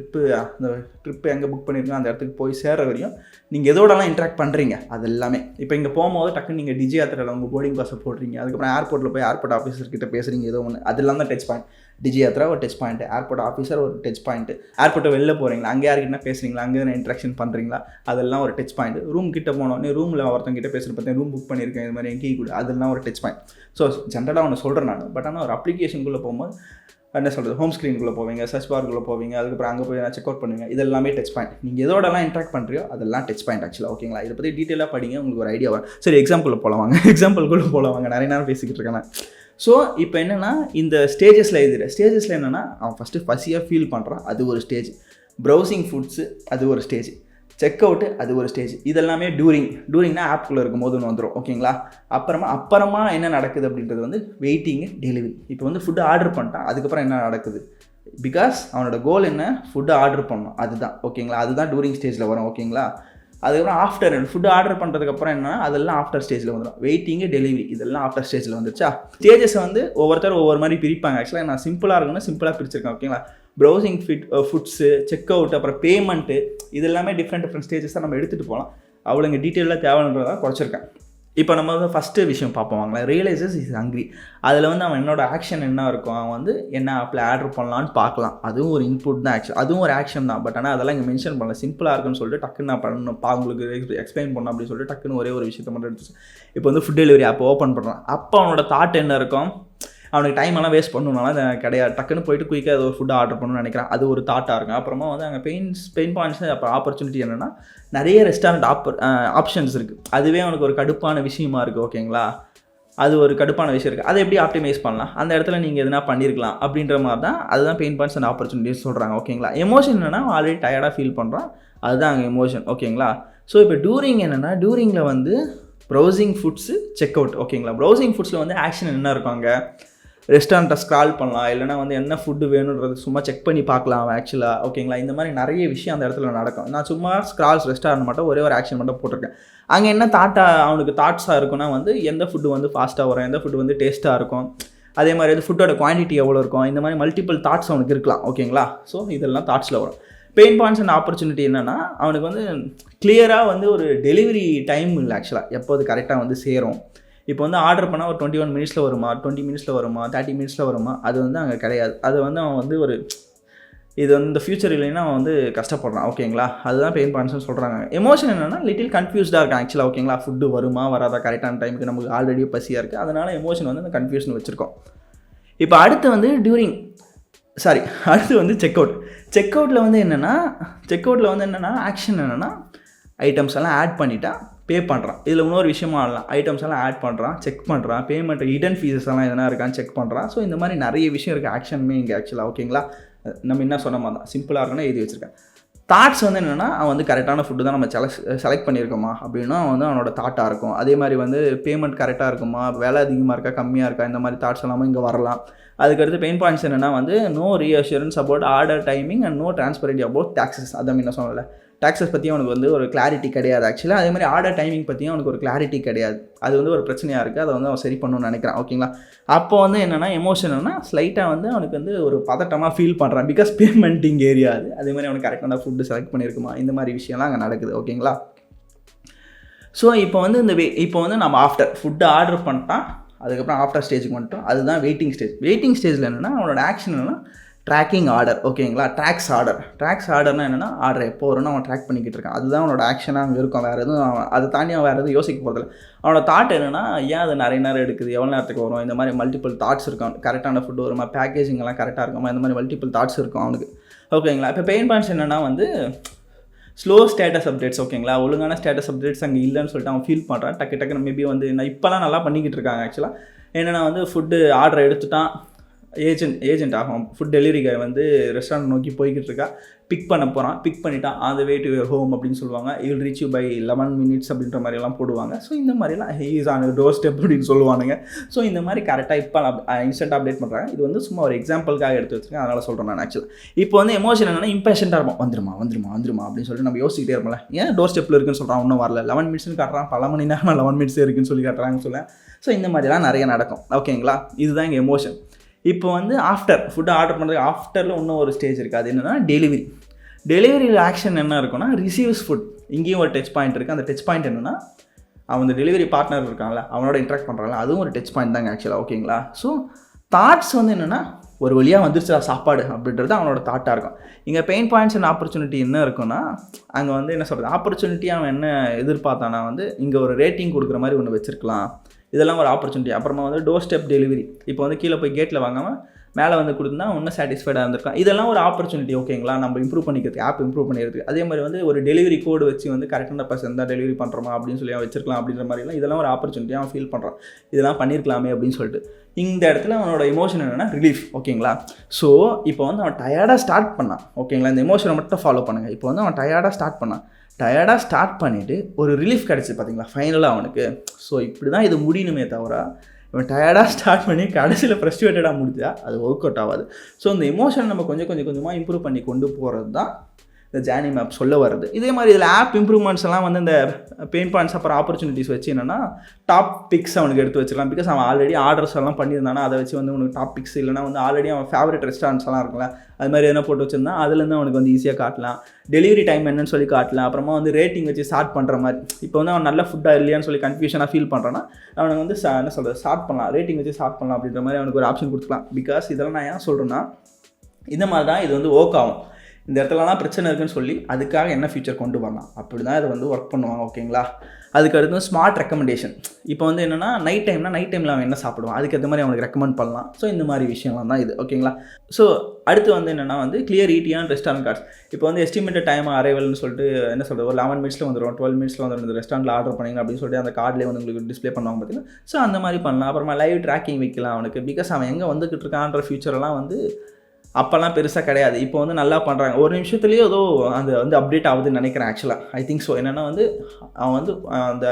அந்த ட்ரிப்பு எங்கே புக் பண்ணியிருக்கோம் அந்த இடத்துக்கு போய் சேர்ற வரையும் நீங்கள் எதோடலாம் இன்ட்ராக்ட் பண்ணுறீங்க அது எல்லாமே. இப்போ இங்கே போகும்போது டக்குன்னு நீங்கள் டிஜி யாத்திரையில் உங்கள் போர்டிங் பாஸை போடுறீங்க. அதுக்கப்புறம் ஏர்போர்ட்டில் போய் ஏர்போர்ட் ஆஃபீஸர்கிட்ட பேசுகிறீங்க ஏதோ ஒன்று, அதெல்லாம் தான் டச் பாயிண்ட். டிஜி யாத்திரா ஒரு டச் பாயிண்ட், ஏர்போர்ட் ஆஃபீஸர் ஒரு டச் பாயிண்ட், ஏர்போர்ட்டை வெளில போகிறீங்களா அங்கே யாருக்கிட்ட பேசுகிறீங்களா, அங்கே என்ன இன்ட்ராக்ஷன் பண்ணுறீங்களா, அதெல்லாம் ஒரு டச் பாயிண்ட். ரூம் கிட்ட போனோடனே ரூமில் ஒருத்தங்கிட்ட பேசுகிற பார்த்தேன், ரூம் புக் பண்ணியிருக்கேன் இது மாதிரி என் கீ கூட, அதெல்லாம் ஒரு டச் பாயிண்ட். ஸோ ஜென்ரலாக ஒன்று சொல்கிறேன் நான். பட் ஆனால் ஒரு அப்ளிகேஷனுக்குள்ளே போகும்போது என்ன சொல்கிறது, ஹோம் ஸ்க்ரீனுக்குள்ளே போவீங்க, சர்ச் பார்க்குள்ளே போவீங்க, அதுக்கப்புறம் அங்கே போய் செக் அவுட் பண்ணுவீங்க. இதெல்லாமே டச் பாயிண்ட். நீங்கள் எதோடலாம் இன்ட்ராக்ட் பண்ணுறியோ அதெல்லாம் டச் பாயிண்ட் ஆக்சுவலாக. ஓகேங்களா? இதை பற்றி டீட்டெயிலாக படிங்க, உங்களுக்கு ஒரு ஐடியா வரும். சரி, எக்ஸாம்பிள் போலவாங்க. எக்ஸாம்பிள்குள்ளே போலவாங்க, நிறைய நேரம் பேசிக்கிட்டு இருக்கேன். ஸோ இப்போ என்னென்னா, இந்த ஸ்டேஜஸில் ஸ்டேஜஸில் என்னென்னா, அவன் ஃபஸ்ட்டு பசியாக ஃபீல் பண்ணுறான், அது ஒரு ஸ்டேஜ். ப்ரௌசிங் ஃபுட்ஸு அது ஒரு ஸ்டேஜ். செக் அவுட்டு அது ஒரு ஸ்டேஜ். இதெல்லாமே டூரிங்னா ஆப்குள்ளே இருக்கும் போது ஒன்று வந்துடும். ஓகேங்களா? அப்புறமா என்ன நடக்குது அப்படின்றது வந்து வெயிட்டிங்கு, டெலிவரி. இப்போ வந்து ஃபுட்டு ஆர்டர் பண்ணிட்டான், அதுக்கப்புறம் என்ன நடக்குது, பிகாஸ் அவனோட கோல் என்ன, ஃபுட்டு ஆர்டர் பண்ணணும், அதுதான். ஓகேங்களா? அதுதான் டூரிங் ஸ்டேஜில் வரும். ஓகேங்களா? அதுக்கப்புறம் ஆஃப்டர் ஃபுட்டு ஆர்டர் பண்ணுறதுக்கப்புறம் என்னன்னா, அதெல்லாம் ஆஃப்டர் ஸ்டேஜில் வந்துடும். வெயிட்டிங்கு, டெலிவரி இதெல்லாம் ஆஃப்டர் ஸ்டேஜில் வந்துருச்சா. ஸ்டேஜஸ் வந்து ஒவ்வொருத்தர் ஒவ்வொரு மாதிரி பிரிப்பாங்க. ஆக்சுவலாக நான் சிம்பிளாக இருக்குன்னு சிம்பிளாக பிரிச்சிருக்கேன். ஓகேங்களா? ப்ரௌசிங் ஃபுட்ஸு, செக் அவுட், அப்புறம் பேமெண்ட்டு, இது எல்லாமே டிஃப்ரெண்ட் ஸ்டேஜஸ் தான் நம்ம எடுத்துகிட்டு போகலாம். அவ்வளோ இங்கே டீட்டெயிலாக தேவைன்றதான் குறைச்சிருக்கேன். இப்போ நம்ம வந்து ஃபஸ்ட்டு விஷயம் பார்ப்போம் வாங்களேன். Realises is hungry. அதில் வந்து அவன் என்னோட ஆக்ஷன் என்ன இருக்கும், அவன் வந்து என்ன ஆப்பில் ஆர்டர் பண்ணலான்னு பார்க்கலாம். அதுவும் ஒரு இன்புட் தான் ஆக்சுவல், அதுவும் ஒரு ஆக்ஷன் தான். பட் ஆனால் அதெல்லாம் இங்கே மென்ஷன் பண்ணல. சிம்பிளாக இருக்குன்னு சொல்லிட்டு டக்குன்னு நான் பண்ணணும், உங்களுக்கு எக்ஸ்பிளைன் பண்ணணும் அப்படின்னு சொல்லிட்டு டக்குன்னு ஒரே ஒரு விஷயத்தை மட்டும் எடுத்துச்சு. இப்போ வந்து ஃபுட் டெலிவரி ஆப் ஓப்பன் பண்ணுறான். அப்போ அவனோட தாட் என்ன இருக்கும், அவனுக்கு டைம் எல்லாம் வேஸ்ட் பண்ணணும்னாலும் கிடையாது, டக்குன்னு போயிட்டு குயிக்காக ஏதோ ஒரு ஃபுட்டு ஆர்டர் பண்ணணும்னு நினைக்கிறான். அது ஒரு தாட்டாக இருக்கும். அப்புறமா வந்து அங்கே பெயின் பாயிண்ட்ஸ், அப்புறம் ஆப்பர்ச்சுனிட்டி என்னென்னா, நிறைய ரெஸ்டாரண்ட் ஆப்ஷன்ஸ் இருக்குது. அதுவே அவனுக்கு ஒரு கடுப்பான விஷயமா இருக்குது. ஓகேங்களா? அது ஒரு கடுப்பான விஷயம் இருக்குது. அதை எப்படி ஆப்டிமைஸ் பண்ணலாம், அந்த இடத்துல நீங்கள் எதுனா பண்ணியிருக்கலாம் அப்படின்ற மாதிரி தான். அதுதான் பெயின் பாயிண்ட்ஸ் அண்ட் ஆப்பர்ச்சுனிட்டிஸ் சொல்கிறாங்க. ஓகேங்களா? எமோஷன் என்னென்னா, ஆல்ரெடி டயர்டாக ஃபீல் பண்ணுறான், அதுதான் அங்கே எமோஷன். ஓகேங்களா? ஸோ இப்போ டூரிங் என்னென்னா, டூரிங்கில் வந்து ப்ரௌசிங் ஃபுட்ஸு, செக் அவுட். ஓகேங்களா? ப்ரௌசிங் ஃபுட்ஸில் வந்து ஆக்ஷன் என்ன இருக்கும், அங்கே ரெஸ்டாரண்ட்டை ஸ்க்ரால் பண்ணலாம், இல்லைனா வந்து என்ன ஃபுட்டு வேணுன்றது சும்மா செக் பண்ணி பார்க்கலாம் ஆக்சுவலாக. ஓகேங்களா? இந்த மாதிரி நிறைய விஷயம் அந்த இடத்துல நடக்கும். நான் சும்மா ரெஸ்டாரண்ட் மட்டும் ஒரே ஒரு ஆக்ஷன் மட்டும் போட்டிருக்கேன். அங்கே என்ன அவனுக்கு தாட்ஸாக இருக்குன்னா வந்து எந்த ஃபுட்டு வந்து ஃபாஸ்ட்டாக வரும், எந்த ஃபுட்டு வந்து டேஸ்ட்டாக இருக்கும், அதே மாதிரி வந்து ஃபுட்டோட குவான்டிட்டி எவ்வளோ இருக்கும், இந்த மாதிரி மல்டிபிள் தாட்ஸ் அவனுக்கு இருக்கலாம். ஓகேங்களா? ஸோ இதெல்லாம் தாட்ஸில் வரும். பெயின் பாயிண்ட்ஸ் அண்ட் ஆப்பர்ச்சுனிட்டி என்னென்னா, அவனுக்கு வந்து கிளியராக வந்து ஒரு டெலிவரி டைம் இல்லை ஆக்சுவலாக, எப்போ அது கரெக்டாக வந்து சேரும். இப்போ வந்து ஆர்டர் பண்ணால் ஒரு 21 மினிட்ஸில் வருமா, 20 மினிட்ஸில் வருமா, 30 மினிட்ஸில் வருமா, அது வந்து அங்கே கிடையாது. அது வந்து அவன் வந்து ஒரு இது வந்து இந்த ஃபியூச்சர் இல்லைன்னா அவன் வந்து கஷ்டப்படுறான். ஓகேங்களா? அதுதான் பெயின் பாயிண்ட்ஸ்னு சொல்கிறாங்க. எமோஷன் என்னென்னா, லிட்டில் கன்ஃபியூஸ்டாக இருக்கான் ஆக்சுவலாக. ஓகேங்களா? ஃபுட்டு வருமா வராதா, கரெக்டான டைமுக்கு நமக்கு ஆல்ரெடி பசியாக இருக்குது, அதனால் எமோஷன் வந்து அந்த கன்ஃபியூஷன் வச்சுருக்கோம். இப்போ அடுத்து வந்து அடுத்து வந்து செக் அவுட்டில் வந்து என்னென்னா ஆக்ஷன் என்னென்னா, ஐட்டம்ஸ் எல்லாம் ஆட் பண்ணிட்டா பே பண்ணுறான். இதில் இன்னொரு விஷயமா ஆடலாம், ஐட்டம்ஸ் எல்லாம் ஆட் பண்ணுறான், செக் பண்ணுறான், பேமெண்ட் ஹிடன் ஃபீஸஸ் எல்லாம் எதனா இருக்கான்னு செக் பண்ணுறான். ஸோ இந்த மாதிரி நிறைய விஷயம் இருக்குது ஆக்ஷனுமே இங்கே ஆக்சுவலாக. ஓகேங்களா? நம்ம என்ன சொன்ன மாதிரி தான் சிம்பிளாக இருக்குன்னா எழுதி வச்சுருக்கேன். தாட்ஸ் வந்து என்னென்னா, அவன் வந்து கரெக்டான ஃபுட்டு தான் நம்ம செலக்ட் பண்ணியிருக்கோமா அப்படின்னா வந்து அவனோட தாட்டாக இருக்கும். அதே மாதிரி வந்து பேமெண்ட் கரெக்டாக இருக்குமா, விலை அதிகமாக இருக்கா கம்மியாக இருக்கா, இந்த மாதிரி தாட்ஸ் எல்லாமே இங்கே வரலாம். அதுக்கடுத்து பெயின் பாயிண்ட்ஸ் என்னென்னா வந்து no reassurance about order timing and no transparency about taxes. அதான் என்ன சொல்லலை, டாக்ஸஸ் பற்றியும் அவனுக்கு வந்து ஒரு கிளாரிட்டி கிடையாது ஆக்சுவலாக. அதே மாதிரி ஆர்டர் டைமிங் பற்றியும் அவனுக்கு ஒரு கிளாரிட்டி கிடையாது. அது வந்து ஒரு பிரச்சனையாக இருக்குது, அதை வந்து அவன் சரி பண்ணணும்னு நினைக்கிறான். ஓகேங்களா? அப்போ வந்து என்னென்னா எமோஷன்னா ஸ்லைட்டாக வந்து அவனுக்கு வந்து ஒரு பதட்டமாக ஃபீல் பண்ணுறான், பிகாஸ் பேமெண்டிங் ஏரியா அது. அதே மாதிரி அவனுக்கு கரெக்டான ஃபுட்டு செலக்ட் பண்ணியிருக்குமா, இந்த மாதிரி விஷயம்லாம் அங்கே நடக்குது. ஓகேங்களா? ஸோ இப்போ வந்து நம்ம ஆஃப்டர் ஃபுட்டு ஆர்டர் பண்ணிட்டான், அதுக்கப்புறம் ஆஃப்டர் ஸ்டேஜுக்கு வந்துட்டோம். அதுதான் வெயிட்டிங் ஸ்டேஜில் என்னென்னா, அவனோட ஆக்ஷன் என்னென்னா ட்ராக்கிங் ஆர்டர். ஓகேங்களா? ட்ராக்ஸ் ஆர்டர்னா என்னென்னா, ஆர்டர் எப்போ வரும்னு அவன் ட்ராக் பண்ணிக்கிட்டு இருக்கான். அதுதான் அவனோட ஆக்ஷனாக அங்கே இருக்கும். வேறு எதுவும் அதை தாண்டி அவன் வேறு எதுவும் யோசிக்க போகிறதில்ல. அவனோட தாட் என்னென்னா, ஏன் அது நிறைய நேரம் எடுக்குது, எவ்வளோ நேரத்துக்கு வரும், இந்த மாதிரி மல்டிபிள் தாட்ஸ் இருக்கும். கரெக்டான ஃபுட்டு வருமா, பேக்கேஜிங் எல்லாம் கரெக்டாக இருக்குமா, இந்த மாதிரி மல்டிபிள் தாட்ஸ் இருக்கும் அவனுக்கு. ஓகேங்களா? இப்போ பெயின் பாயிண்ட்ஸ் என்னென்னா வந்து ஸ்லோ ஸ்டேட்டஸ் அப்டேட்ஸ் ஓகேங்களா, ஒழுங்கான ஸ்டேட்டஸ் அப்டேட்ஸ் அங்கே இல்லைன்னு சொல்லிட்டு அவன் ஃபீல் பண்ணுறான். டக்குன்னு மேபி வந்து நான் இப்போலாம் நல்லா பண்ணிக்கிட்டு இருக்காங்க ஆக்சுவலாக. என்னென்னா வந்து ஃபுட்டு ஆர்டர் எடுத்துட்டான், ஏஜென்ட் ஆகும் ஃபுட் டெலிவரி காய் வந்து ரெஸ்டாரண்ட் நோக்கி போய்கிட்டு இருக்கா, பிக் பண்ண போகிறான், பிக் பண்ணிட்டான், on the way to your home அப்படின்னு சொல்லுவாங்க. You will reach you by 11 minutes அப்படின்ற மாதிரிலாம் போடுவாங்க. ஸோ இந்த மாதிரிலாம் ஹீஸ் ஆன் டோர் ஸ்டெப் அப்படின்னு சொல்லுவானுங்க. ஸோ இந்த மாதிரி கரெக்டாக இப்போ இன்ஸ்டன்ட் அப்டேட் பண்ணுறாங்க. இது வந்து சும்மா ஒரு எக்ஸாம்பிளுக்காக எடுத்து வச்சுருக்கேன், அதனால் சொல்கிறேன் நான். ஆக்சுவலாக இப்போ வந்து எமோஷன் என்னென்னா இம்பேஷண்ட்டாக இருப்போம், வந்துருமா அப்படின்னு சொல்லிட்டு நம்ம யோசிக்கிட்டே இருப்போம்ல, ஏன் டோர் ஸ்டெப்பில் இருக்குன்னு சொல்கிறான், இன்னும் வரல, 11 minutes காட்டுறான், பல மணி நேரம் 11 minutes இருக்குன்னு சொல்லி காட்டுறாங்கன்னு சொல்லுவேன். ஸோ இந்த மாதிரிலாம் நிறைய நடக்கும் ஓகேங்களா. இதுதான் எங்கள் எமோஷன். இப்போ வந்து ஆஃப்டர் ஃபுட்டு ஆர்டர் பண்ணுறதுக்கு ஆஃப்டரில் இன்னும் ஒரு ஸ்டேஜ் இருக்குது. அது என்னென்னா டெலிவரியில் ஆக்ஷன் என்ன இருக்குன்னா ரிசீவ்ஸ் ஃபுட். இங்கேயும் ஒரு டச் பாயிண்ட் இருக்குது. அந்த டச் பாயிண்ட் என்னென்னா அவன் அந்த டெலிவரி பார்ட்னர் இருக்காங்களா, அவனோட இன்ட்ராக்ட் பண்ணுறாங்களா, அதுவும் ஒரு டச் பாயிண்ட் தாங்க ஆக்சுவலாக ஓகேங்களா. ஸோ தாட்ஸ் வந்து என்னென்னா ஒரு வழியாக வந்துருச்சா சாப்பாடு அப்படின்றது அவனோட தாட்டாக இருக்கும். இங்கே பெயின் பாயிண்ட்ஸ் அண்ட் ஆப்பர்ச்சுனிட்டி என்ன இருக்குன்னா, அங்கே வந்து என்ன சொல்கிறது, ஆப்பர்ச்சுனிட்டி அவன் என்ன எதிர்பார்த்தானா வந்து இங்கே ஒரு ரேட்டிங் கொடுக்குற மாதிரி ஒன்று வச்சுருக்கலாம், இதெல்லாம் ஒரு ஆப்பர்ச்சுனிட்டி. அப்புறமா வந்து டோர் ஸ்டெப் டெலிவரி, இப்போ வந்து கீழே போய் கேட்டில் வாங்காமல் மேலே வந்து கொடுத்தா இன்னும் சாட்டிஸ்ஃபைடாக இருந்திருக்கான். இதெல்லாம் ஒரு ஆப்பர்ச்சுனிட்டி ஓகேங்களா, நம்ம இம்ப்ரூவ் பண்ணிக்கிறதுக்கு, ஆப் இம்ப்ரூவ் பண்ணிக்கிறதுக்கு. அதே மாதிரி வந்து ஒரு டெலிவரி கோடு வச்சு வந்து கரெக்டான பர்சன் தான் டெலிவரி பண்ணுறோமா அப்படின்னு சொல்லி வச்சிருக்கலாம் அப்படின்ற மாதிரிலாம் இதெல்லாம் ஒரு ஆப்பர்ச்சுனிட்டியாக அவன் ஃபீல் பண்ணுறான், இதெல்லாம் பண்ணியிருக்கலாமே அப்படின்னு சொல்லிட்டு. இந்த இடத்துல அவனோட எமோஷன் என்னென்னா ரிலீஃப் ஓகேங்களா. ஸோ இப்போ வந்து அவன் டயர்டாக ஸ்டார்ட் பண்ணான் ஓகேங்களா, இந்த எமோஷனை மட்டும் ஃபாலோ பண்ணுங்கள். இப்போ வந்து அவன் டயர்டாக ஸ்டார்ட் பண்ணிவிட்டு ஒரு ரிலீஃப் கிடச்சி பார்த்தீங்களா ஃபைனலாக அவனுக்கு. ஸோ இப்படி தான் இது முடியணுமே தவிர இவன் டயர்டாக ஸ்டார்ட் பண்ணி கடைசியில் ஃப்ரஸ்ட்ரேட்டடாக முடிஞ்சா அது ஒர்க் அவுட் ஆகாது. ஸோ இந்த எமோஷனை நம்ம கொஞ்சமாக இம்ப்ரூவ் பண்ணி கொண்டு போகிறது தான் இந்த ஜேர்னி மேப் சொல்ல வருது. இதே மாதிரி இதில் ஆப் இம்ப்ரூவ்மெண்ட்ஸ் எல்லாம் வந்து இந்த பெயின் பாயிண்ட்ஸ் அப்புறம் ஆப்பர்ச்சுனிட்டிஸ் வச்சு என்னென்னா டாப் பிக்ஸ் அவனுக்கு எடுத்து வச்சுக்கலாம். பிகாஸ் அவன் ஆல்ரெடி ஆர்டர்ஸ் எல்லாம் பண்ணியிருந்தானா அதை வச்சு வந்து உனக்கு டாப் பிக்ஸ் இல்லைனா வந்து ஆல்ரெடி அவன் ஃபேவரட் ரெஸ்டாரண்ட்ஸ் எல்லாம் இருக்குல்ல, அது மாதிரி எதனா போட்டு வச்சுருந்தா அதுலேருந்து அவனுக்கு வந்து ஈஸியாக காட்டலாம். டெலிவரி டைம் என்னன்னு சொல்லி காட்டலாம். அப்புறமா வந்து ரேட்டிங் வச்சு ஸ்டார்ட் பண்ணுற மாதிரி, இப்போ வந்து அவன் நல்ல ஃபுட்டாக இல்லையான்னு சொல்லி கன்ஃபியூஷனாக ஃபீல் பண்ணுறான்னா அவனுக்கு வந்து என்ன சொல்கிறது ஸ்டார்ட் பண்ணலாம், ரேட்டிங் வச்சு ஸ்டார்ட் பண்ணலாம் அப்படின்ற மாதிரி அவனுக்கு ஒரு ஆப்ஷன் கொடுத்துக்கலாம். பிகாஸ் இதெல்லாம் நான் ஏன் சொல்கிறேன்னா இந்த மாதிரி தான் இது வந்து ஒர்க் ஆகும். இந்த இடத்துலலாம் பிரச்சனை இருக்குன்னு சொல்லி அதுக்காக என்ன ஃபியூச்சர் கொண்டு வரலாம் அப்படி தான் இதை வந்து ஒர்க் பண்ணுவாங்க ஓகேங்களா. அதுக்கு அடுத்து ஸ்மார்ட் ரெக்கமெண்டேஷன். இப்போ வந்து என்னென்னா நைட் டைமில் அவன் என்ன சாப்பிடுவான் அதுக்கேற்ற மாதிரி அவனுக்கு ரெக்கமெண்ட் பண்ணலாம். ஸோ இந்த மாதிரி விஷயம்லாம் தான் இது ஓகேங்களா. ஸோ அடுத்து வந்து என்னென்னா வந்து கிளியர் ஈட்டியான ரெஸ்டாரண்ட் கார்ட்ஸ். இப்போ வந்து எஸ்டிமேட்டட் டைம் அரைவல்னு சொல்லிட்டு என்ன சொல்கிறது ஒரு 11 minutes வந்துடும், 12 minutes வந்துடும், இந்த ரெஸ்டாரண்ட்டில் ஆர்டர் பண்ணிங்க அப்படின்னு சொல்லிட்டு அந்த கார்ட்லேயே வந்து உங்களுக்கு டிஸ்பிளே பண்ணுவாங்க பார்த்தீங்கன்னா. ஸோ அந்த மாதிரி பண்ணலாம். அப்புறமா லைவ் ட்ராக்கிங் வைக்கலாம் அவனுக்கு. பிகாஸ் அவன் எங்கே வந்துக்கிட்டு இருக்கான்ற ஃபியூச்சரெல்லாம் வந்து அப்போல்லாம் பெருசாக கிடையாது. இப்போ வந்து நல்லா பண்ணுறாங்க. ஒரு நிமிஷத்துலேயே ஏதோ அது வந்து அப்டேட் ஆகுதுன்னு நினைக்கிறேன் ஆக்சுவலாக. I think so. என்னென்னா வந்து அவன் வந்து அந்த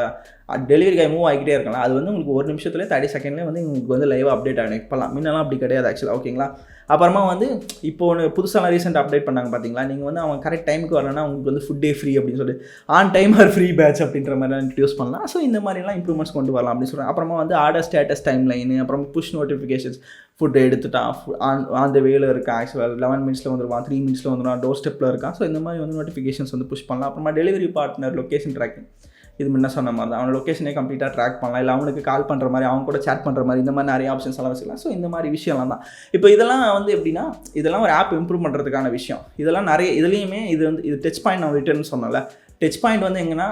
டெலிவரி காய் மூவ் ஆகிக்கிட்டே இருக்கலாம். அது வந்து உங்களுக்கு ஒரு நிமிஷத்துலேயே 30 செகண்ட்லேயே வந்து உங்களுக்கு வந்து லைவாக அப்டேட் ஆகிடும். இப்போலாம் முன்னெல்லாம் அப்படி கிடையாது ஆக்சுவலாக ஓகேங்களா. அப்புறமா வந்து இப்போ ஒன்று புதுசாக ரீசெண்ட் அப்டேட் பண்ணாங்க பார்த்தீங்களா, நீங்கள் வந்து அவன் கரெக்ட் டைமுக்கு வரலன்னா உங்களுக்கு வந்து ஃபுட்டே ஃப்ரீ அப்படின்னு சொல்லிட்டு ஆன் டைம் ஆர் ஃப்ரீ பேட்ச் அப்படின்ற மாதிரிலாம் இன்ட்ரடியூஸ் பண்ணலாம். ஸோ இந்த மாதிரிலாம் இம்ப்ரூவ்மெண்ட்ஸ் கொண்டு வரலாம் அப்படின்னு சொல்கிறேன். அப்புறமா வந்து ஆர்டர் ஸ்டேட்டஸ் டைம் லைனு, அப்புறம் புஷ் நோட்டிஃபிகேஷன்ஸ், ஃபுட்டு எடுத்துட்டான் அந்த வேலை இருக்கான் ஆக்சுவலாக 11 minutes வந்துடுவான், 3 minutes வந்துடுவான், டோர் ஸ்டெப்பில் இருக்கான். ஸோ இந்த மாதிரி வந்து நோட்டிஃபிகேஷன்ஸ் வந்து புஷ் பண்ணலாம். அப்புறமா டெலிவரி பார்ட்னர் லொக்கேஷன் ட்ராக்கிங், இது முன்ன சொன்ன மாதிரி தான் அவனோட லொக்கேஷனே கம்ப்ளீட்டாக ட்ராக் பண்ணலாம். இல்லை அவனுக்கு கால் பண்ணுற மாதிரி, அவங்க கூட சேட் பண்ணுற மாதிரி, இந்த மாதிரி நிறைய ஆப்ஷன்ஸ் எல்லாம் வச்சுக்கலாம். ஸோ இந்த மாதிரி விஷயம்லாம் தான். இப்போ இதெல்லாம் வந்து எப்படின்னா இதெல்லாம் ஒரு ஆப் இம்ப்ரூவ் பண்ணுறதுக்கான விஷயம். இதெல்லாம் நிறைய இதுலேயுமே இது டச் பாயிண்ட் நான் ரிட்டர்ன் சொன்னல. டச் பாயிண்ட் வந்து எங்கன்னா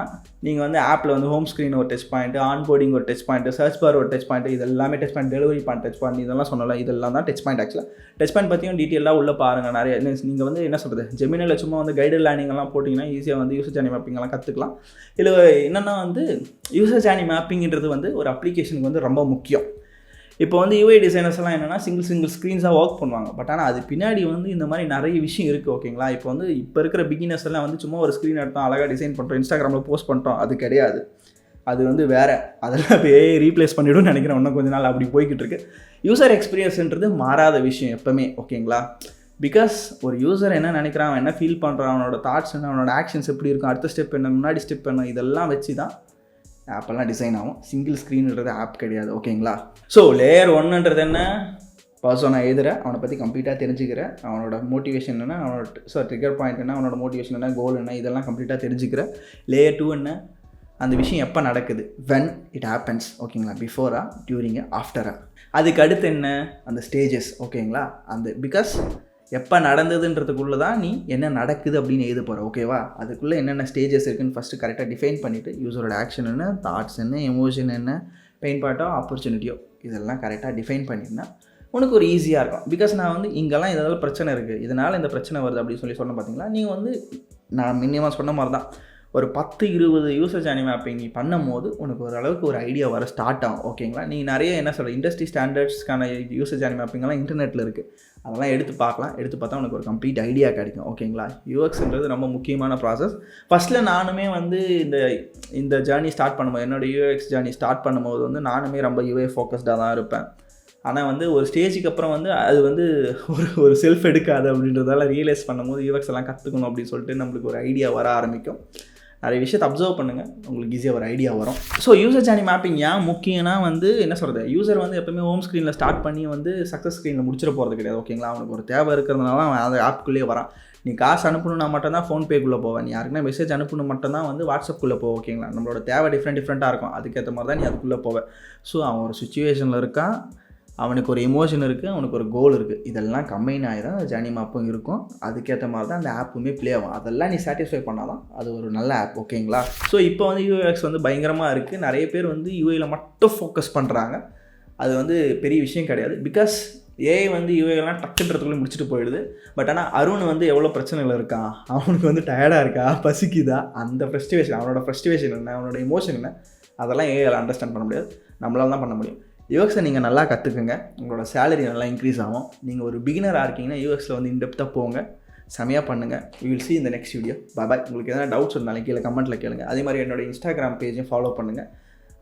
நீங்கள் வந்து ஆப்பில் வந்து ஹோம் ஸ்க்ரீன் ஒரு டச் பாயிண்ட், ஆன்போர்டிங் ஒரு டச் பாயிண்ட், சர்ச் பார் ஒரு டச் பாயிண்ட், இது எல்லாமே touch point, delivery point touch point, இதெல்லாம் சொன்னல, இதெல்லாம் தான் டச் பாயிண்ட் ஆக்சுவலாக. டச் பாயிண்ட் பற்றியும் டீட்டெயிலாக உள்ள பாருங்கள். நிறைய நீங்கள் வந்து என்ன சொல்கிறது ஜெமினியில் சும்மா வந்து கைடட் லேர்னிங்லாம் போட்டிங்கன்னா ஈஸியாக வந்து யூசர் ஜேர்னி மேப்பிங்கெல்லாம் கற்றுக்கலாம். இல்லை என்னென்னா வந்து யூசர் ஜேர்னி மேப்பிங்கிறது வந்து ஒரு அப்ளிகேஷனுக்கு வந்து ரொம்ப முக்கியம். இப்போ வந்து யூஐ டிசைனர்ஸ் எல்லாம் என்னென்னா சிங்கிள் ஸ்க்ரீன்ஸாக ஒர்க் பண்ணுவாங்க. பட் ஆனால் அது பின்னாடி வந்து இந்த மாதிரி நிறைய விஷயம் இருக்குது ஓகேங்களா. இப்போ வந்து இப்போ இருக்கிற பிகினர்ஸ் எல்லாம் வந்து சும்மா ஒரு ஸ்க்ரீன் எடுத்தோம், அழகாக டிசைன் பண்ணுறோம், இன்ஸ்டாகிராமில் போஸ்ட் பண்ணிட்டோம், அது கிடையாது. அது வந்து வேறு, அதெல்லாம் இப்போ ரீப்ளேஸ் பண்ணிவிடும் நினைக்கிறேன். இன்னும் கொஞ்சம் நாள் அப்படி போய்கிட்டு இருக்கு. யூசர் எக்ஸ்பீரியன்ஸ்ன்றது மாறாத விஷயம் எப்போவுமே ஓகேங்களா. பிகாஸ் ஒரு யூசர் என்ன நினைக்கிறான், அவன் என்ன ஃபீல் பண்ணுறான், அவனோட தாட்ஸ் என்ன, அவனோட ஆக்ஷன்ஸ் எப்படி இருக்கும், அடுத்த ஸ்டெப் என்ன, முன்னாடி ஸ்டெப் என்ன, இதெல்லாம் வச்சு தான் ஆப்பெல்லாம் டிசைன் ஆகும். சிங்கிள் ஸ்க்ரீன்ன்றது ஆப் கிடையாது ஓகேங்களா. ஸோ லேயர் 1ன்றது என்ன, பர்சனை எழுதுகிறேன், அவனை பற்றி கம்ப்ளீட்டாக தெரிஞ்சுக்கிறேன், அவனோட மோட்டிவேஷன் என்ன, அவனோட ட்ரிகர் பாயிண்ட் என்ன, அவனோட மோட்டிவேஷன் என்ன, கோல் என்ன, இதெல்லாம் கம்ப்ளீட்டாக தெரிஞ்சுக்கிறேன். லேயர் 2 என்ன, அந்த விஷயம் எப்போ நடக்குது, when it happens ஓகேங்களா, பிஃபோரா, டியூரிங்கா, ஆஃப்டரா. அதுக்கு அடுத்து என்ன, அந்த ஸ்டேஜஸ் ஓகேங்களா. அந்த பிகாஸ் எப்போ நடந்ததுன்றதுக்குள்ளே தான் நீ என்ன நடக்குது அப்படின்னு எழுத போகிற ஓகேவா. அதுக்குள்ளே என்னென்ன ஸ்டேஜஸ் இருக்குதுன்னு ஃபஸ்ட்டு கரெக்டாக டிஃபைன் பண்ணிவிட்டு யூஸரோட ஆக்ஷன் என்ன, தாட்ஸ் என்ன, எமோஷன் என்ன, பெயின் பார்ட்டோ ஆப்பர்ச்சுனிட்டியோ இதெல்லாம் கரெக்டாக டிஃபைன் பண்ணிட்டுனா உனக்கு ஒரு ஈஸியாக இருக்கும். பிகாஸ் நான் வந்து இங்கெல்லாம் இதெல்லாம் பிரச்சனை இருக்குது, இதனால் இந்த பிரச்சனை வருது அப்படின்னு சொல்லி சொன்ன பார்த்தீங்களா. நீங்கள் வந்து நான் மினிமம் சொன்ன மாதிரி தான் ஒரு 10-20 யூசர் ஜர்னி மேப்பிங் நீ பண்ணும்போது உனக்கு ஓரளவுக்கு ஒரு ஐடியா வர ஸ்டார்ட் ஆகும். ஓகேங்களா, நீ நிறைய என்ன சொல்கிற இண்டஸ்ட்ரி ஸ்டாண்டர்ட்ஸ்க்கான யூசர் ஜர்னி மேப்பிங்கெல்லாம் இன்டர்நெட்டில் இருக்குது. அதெல்லாம் எடுத்து பார்க்கலாம். எடுத்து பார்த்தா உனக்கு ஒரு கம்ப்ளீட் ஐடியா கிடைக்கும். ஓகேங்களா, யூஎக்ஸ்ன்றது ரொம்ப முக்கியமான ப்ராசஸ். ஃபஸ்ட்டில் நானுமே வந்து இந்த ஜேர்னி ஸ்டார்ட் பண்ணும்போது, என்னோடய யூஎக்ஸ் ஜேர்னி ஸ்டார்ட் பண்ணும்போது வந்து நானுமே ரொம்ப யூஏ ஃபோக்கஸ்டாக தான் இருப்பேன். ஆனால் வந்து ஒரு ஸ்டேஜுக்கு அப்புறம் வந்து அது வந்து ஒரு செல்ஃப் எடுக்காது அப்படின்றதால ரியலைஸ் பண்ணும்போது யூஎக்ஸ் எல்லாம் கற்றுக்கணும் அப்படின்னு சொல்லிட்டு நம்மளுக்கு ஒரு ஐடியா வர ஆரம்பிக்கும். நிறைய விஷயத்தை அப்சர்வ் பண்ணுங்கள், உங்களுக்கு ஈஸியாக ஒரு ஐடியா வரும். ஸோ யூசர் ஜர்னி மேப்பிங் ஏன் முக்கியம்னா வந்து என்ன சொல்கிறது, யூசர் வந்து எப்போவுமே ஹோம் ஸ்க்ரீனில் ஸ்டார்ட் பண்ணி வந்து சக்ஸஸ் ஸ்க்ரீனில் முடிச்சிட போகிறது கிடையாது. ஓகேங்களா, அவனுக்கு ஒரு தேவை இருக்கிறதுனால அவன் அந்த ஆப்புக்குள்ளேயே வரான். நீ காசு அனுப்பணுன்னா மட்டும்தான் ஃபோன்பேக்குள்ளே போவேன். நீ யாருக்குன்னா மெசேஜ் அனுப்பணும் மட்டும்தான் வந்து வாட்ஸ்அப்புக்குள்ளே போவோம். ஓகேங்களா, நம்மளோட தேவை டிஃப்ரெண்ட்டாக இருக்கும். அதுக்கேற்ற மாதிரி தான் நீ அதுக்குள்ளே போவேன். ஸோ அவன் ஒரு சுச்சுவேஷனில் இருக்கான், அவனுக்கு ஒரு எமோஷன் இருக்குது, அவனுக்கு ஒரு கோல் இருக்குது. இதெல்லாம் கம்பைன் ஆகி தான் அந்த ஜர்னி மேப்பும் இருக்கும். அதுக்கேற்ற மாதிரி தான் அந்த ஆப்புமே ப்ளே ஆகும். அதெல்லாம் நீ சாட்டிஸ்ஃபை பண்ணால் தான் அது ஒரு நல்ல ஆப். ஓகேங்களா, ஸோ இப்போ வந்து யூஎக்ஸ் வந்து பயங்கரமாக இருக்குது. நிறைய பேர் வந்து யூஏயில் மட்டும் ஃபோக்கஸ் பண்ணுறாங்க. அது வந்து பெரிய விஷயம் கிடையாது. பிகாஸ் ஏஐ வந்து யூஏலாம் டக்குன்றதுக்குள்ளே முடிச்சுட்டு போயிடுது. பட் ஆனால் அருண் வந்து எவ்வளோ பிரச்சனைகள் இருக்கான், அவனுக்கு வந்து டயர்டாக இருக்கா, பசிக்குதா, அந்த ஃப்ரஸ்ட்ரேஷன், அவனோட ஃப்ரஸ்ட்ரேஷன் என்ன, அவனோட எமோஷன் என்ன, அதெல்லாம் ஏஐயில் அண்டர்ஸ்டாண்ட் பண்ண முடியாது. நம்மளால தான் பண்ண முடியும். யூஎக்ஸை நீங்கள் நல்லா கற்றுக்குங்க, உங்களோட சேலரி நல்லா இன்க்ரீஸ் ஆகும். நீங்கள் ஒரு பிகினராக இருக்கீங்கன்னா யூஎக்ஸில் வந்து இன்டெப்த்தாக போங்க, செமையாக பண்ணுங்கள். You will see in the next video. பாய். உங்களுக்கு எதனா டவுட்ஸ் இருந்தாலும் கீழே கமெண்ட்டில் கேளுங்க. அதே மாதிரி என்னோட இன்ஸ்டாகிராம் பேஜையும் ஃபாலோ பண்ணுங்கள்.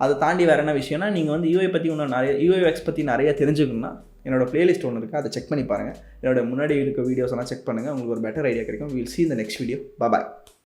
அதை தாண்டி வேறு என்ன விஷயம்னா, நீங்கள் வந்து யூஐ பற்றி இன்னும் நிறைய யூஎக்ஸ் பற்றி நிறைய தெரிஞ்சுக்கணும்னா என்னோட பிளேலிஸ்ட் ஒன்று இருக்குது, அதை செக் பண்ணி பாருங்கள். என்னோட முன்னாடி இருக்க வீடியோஸ் எல்லாம் செக் பண்ணுங்கள், உங்களுக்கு ஒரு பெட்டர் ஐடியா கிடைக்கும். You will see in the next video. Bye.